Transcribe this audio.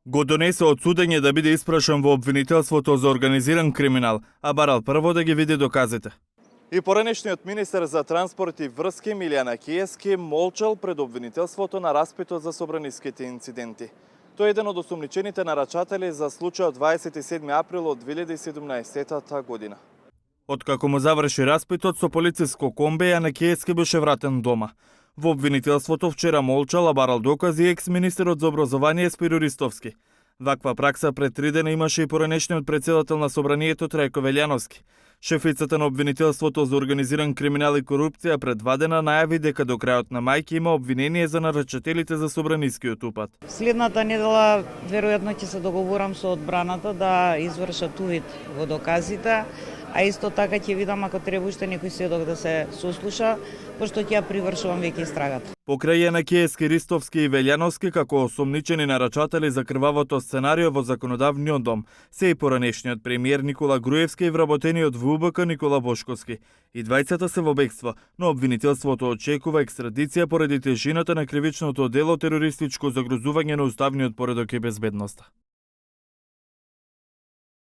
го донесе од судење да биде испрашан во обвинителството за организиран криминал, а барал прво да ги види доказите. И поранешниот министер за транспорт и врски Милијана Киески молчал пред обвинителството на распитот за собраниските инциденти. Тој е еден од осумничените нарачатели за случајот 27 април од 2017 година. Откако му заврши распитот со полициско комби, Јана Киески беше вратен дома. Во обвинителството вчера молчал, а барал докази екс-министерот за образование Спиро Ристовски. Ваква пракса пред 3 дена имаше и поранешниот председател на собранието Трајко Велјановски. Шефицата на обвинителството за организиран криминал и корупција пред 2 дена најави дека до крајот на мај има обвинение за нарачателите за собранискиот упад. Следната недела веројатно ќе се договорам со одбраната да извршат увид во доказите, а исто така ќе видам ако треба уште некој сведок да се сослуша, пошто ќе ја привршувам веќе истрагата. Покрај Јана Киески, Ристовски и Велјановски како осомничени нарачатели за крвавото сценарио во законодавниот дом, се и поранешниот премиер Никола Груевски и вработениот во УБК Никола Бошковски. И двајцата се во бегство, но обвинителството очекува екстрадиција поради тежината на кривичното дело терористичко загрозување на уставниот поредок и безбедноста.